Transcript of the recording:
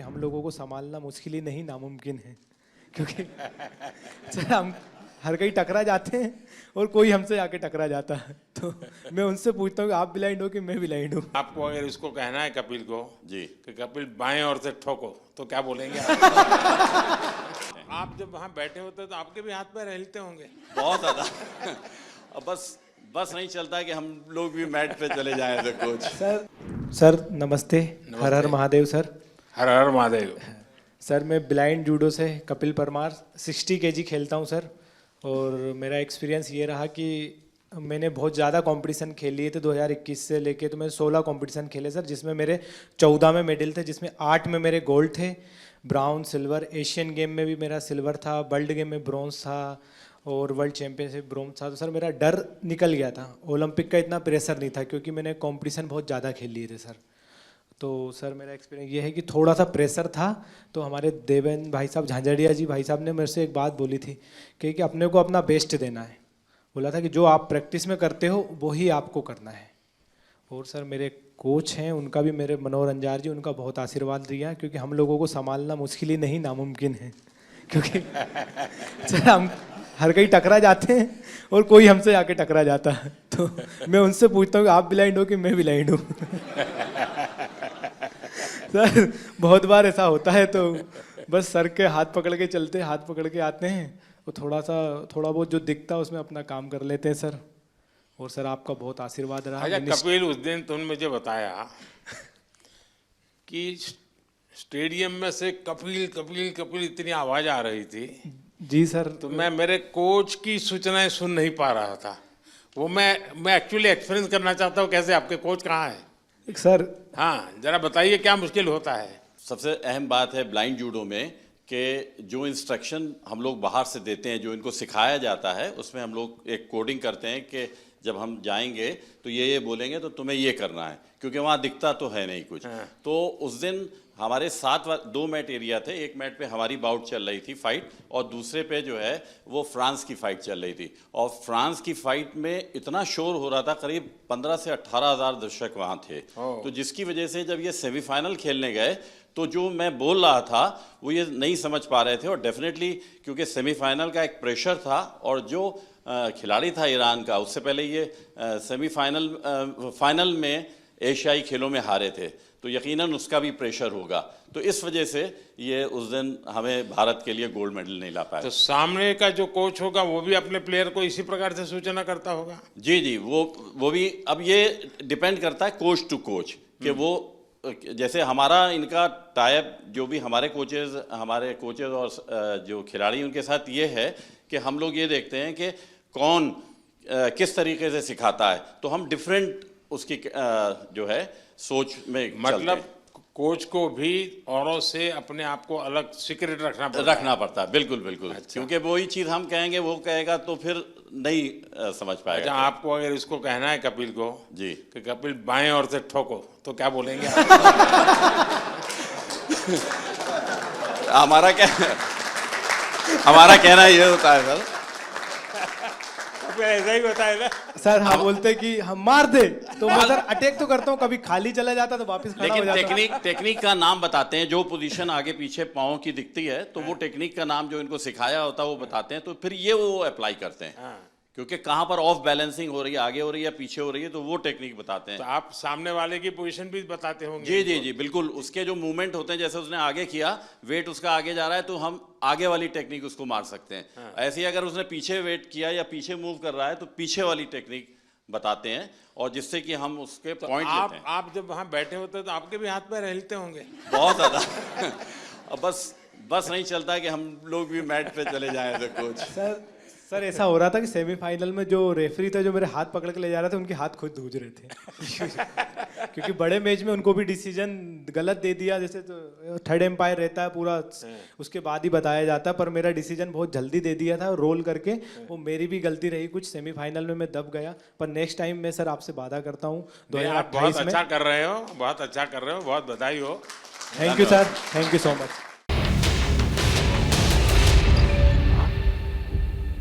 हम लोगों को संभालना मुश्किल ही नहीं नामुमकिन है, क्योंकि सर हम हर कहीं टकरा जाते हैं और कोई हमसे आके टकरा जाता है। तो मैं उनसे पूछता हूँ कि आप ब्लाइंड हो कि मैं ब्लाइंड हूँ। आपको अगर इसको कहना है कपिल को जी कि कपिल बाएं ओर से ठोको तो क्या बोलेंगे आप जब वहां बैठे होते तो आपके भी हाथ पैर हिलते होंगे बहुत ज्यादा। अब बस नहीं चलता कि हम लोग भी मैट पे चले जाएं तो कोच। सर नमस्ते। हर हर महादेव सर। हर हर महादेव। सर मैं ब्लाइंड जूडो से कपिल परमार 60 केजी खेलता हूँ सर। और मेरा एक्सपीरियंस ये रहा कि मैंने बहुत ज़्यादा कंपटीशन खेल लिए थे 2021 से लेके, तो मैंने 16 कंपटीशन खेले सर, जिसमें मेरे 14 में मेडल थे, जिसमें 8 में मेरे गोल्ड थे, ब्राउन सिल्वर। एशियन गेम में भी मेरा सिल्वर था, वर्ल्ड गेम में ब्रॉन्ज था और वर्ल्ड चैंपियनशिप ब्रॉन्ज था। तो सर मेरा डर निकल गया था, ओलंपिक का इतना प्रेशर नहीं था क्योंकि मैंने कंपटीशन बहुत ज़्यादा खेल लिए थे सर। तो सर मेरा एक्सपीरियंस ये है कि थोड़ा सा प्रेशर था। तो हमारे देवेंद्र भाई साहब, झांझड़िया जी भाई साहब ने मेरे से एक बात बोली थी कि अपने को अपना बेस्ट देना है। बोला था कि जो आप प्रैक्टिस में करते हो वही आपको करना है। और सर मेरे कोच हैं, उनका भी, मेरे मनोहर अंजार जी, उनका बहुत आशीर्वाद दिया, क्योंकि हम लोगों को संभालना मुश्किल ही नहीं नामुमकिन है, क्योंकि सर हम हर कहीं टकरा जाते हैं और कोई हमसे आके टकरा जाता है। तो मैं उनसे पूछता हूँ कि आप ब्लाइंड हो कि मैं ब्लाइंड हूँ। सर बहुत बार ऐसा होता है, तो बस सर के हाथ पकड़ के चलते, हाथ पकड़ के आते हैं, तो थोड़ा बहुत जो दिखता है उसमें अपना काम कर लेते हैं सर। और सर आपका बहुत आशीर्वाद रहा। अच्छा कपिल, उस दिन तुमने मुझे बताया कि स्टेडियम में से कपिल कपिल कपिल इतनी आवाज आ रही थी। जी सर। तो मैं मेरे कोच की सूचनाएं सुन नहीं पा रहा था। वो मैं एक्चुअली एक्सपीरियंस करना चाहता हूँ, कैसे आपके कोच कहाँ है सर? हाँ जरा बताइए क्या मुश्किल होता है। सबसे अहम बात है ब्लाइंड जूडो में कि जो इंस्ट्रक्शन हम लोग बाहर से देते हैं, जो इनको सिखाया जाता है, उसमें हम लोग एक कोडिंग करते हैं कि जब हम जाएंगे तो ये बोलेंगे तो तुम्हें ये करना है, क्योंकि वहाँ दिखता तो है नहीं कुछ। हाँ। तो उस दिन हमारे 2 मैट एरिया थे। एक मैट पे हमारी बाउट चल रही थी फाइट, और दूसरे पे जो है वो फ्रांस की फाइट चल रही थी। और फ्रांस की फाइट में इतना शोर हो रहा था, करीब 15 से 18 हज़ार दर्शक वहाँ थे। तो जिसकी वजह से जब ये सेमीफाइनल खेलने गए तो जो मैं बोल रहा था वो ये नहीं समझ पा रहे थे। और डेफिनेटली क्योंकि सेमीफाइनल का एक प्रेशर था, और जो खिलाड़ी था ईरान का, उससे पहले ये फाइनल में एशियाई खेलों में हारे थे, तो यकीनन उसका भी प्रेशर होगा। तो इस वजह से ये उस दिन हमें भारत के लिए गोल्ड मेडल नहीं ला पाया। तो सामने का जो कोच होगा वो भी अपने प्लेयर को इसी प्रकार से सूचना करता होगा। जी, वो भी, अब ये डिपेंड करता है कोच टू कोच कि वो, जैसे हमारा इनका टाइप, जो भी हमारे कोचेज और जो खिलाड़ी उनके साथ ये है कि हम लोग ये देखते हैं कि कौन किस तरीके से सिखाता है, तो हम डिफरेंट उसकी जो है सोच में मतलब कोच को भी औरों से अपने आप को अलग सीक्रेट रखना पड़ता है। बिल्कुल बिल्कुल। अच्छा। क्योंकि वही चीज़ हम कहेंगे वो कहेगा तो फिर नहीं समझ पाएगा। अच्छा आपको अगर इसको कहना है कपिल को जी कि कपिल बाएं ओर से ठोको तो क्या बोलेंगे हमारा कहना ये होता है सर। ऐसा ही होता है ना सर। हम बोलते कि हम मार दे, तो मैं सर अटैक तो करता हूँ, कभी खाली चला जाता तो वापस खड़ा हो जाता। लेकिन टेक्निक का नाम बताते हैं, जो पोजीशन आगे पीछे पाँव की दिखती है तो वो टेक्निक का नाम जो इनको सिखाया होता है वो बताते हैं, तो फिर ये वो अप्लाई करते हैं। क्योंकि कहाँ पर ऑफ बैलेंसिंग हो रही है, आगे हो रही है, पीछे हो रही है, तो वो टेक्निक बताते हैं। तो आप सामने वाले की पोजीशन भी बताते होंगे। जी बिल्कुल। उसके जो मूवमेंट होते हैं, जैसे उसने आगे किया, वेट उसका आगे जा रहा है तो हम आगे वाली टेक्निक उसको मार सकते हैं। ऐसे ही अगर उसने पीछे वेट किया या पीछे मूव कर रहा है तो पीछे वाली टेक्निक बताते हैं, और जिससे कि हम उसके पॉइंट लेते हैं। आप जब वहाँ बैठे होते तो आपके भी हाथ पैर हिलते होंगे। बहुत ज्यादा। अब बस नहीं चलता कि हम लोग भी मैट पे चले जाएं तो कोच। सर ऐसा हो रहा था कि सेमीफाइनल में जो रेफरी था, जो मेरे हाथ पकड़ के ले जा रहे थे, उनके हाथ खुद धूज रहे थे। क्योंकि बड़े मैच में उनको भी डिसीजन गलत दे दिया, जैसे तो थर्ड एम्पायर रहता है पूरा, उसके बाद ही बताया जाता है, पर मेरा डिसीजन बहुत जल्दी दे दिया था रोल करके। वो मेरी भी गलती रही कुछ, सेमीफाइनल में मैं दब गया। पर नेक्स्ट टाइम मैं सर आपसे वादा करता हूँ 2028 में। बहुत अच्छा कर रहे हो, बहुत अच्छा कर रहे हो, बहुत बधाई हो। Thank you sir, thank you so much.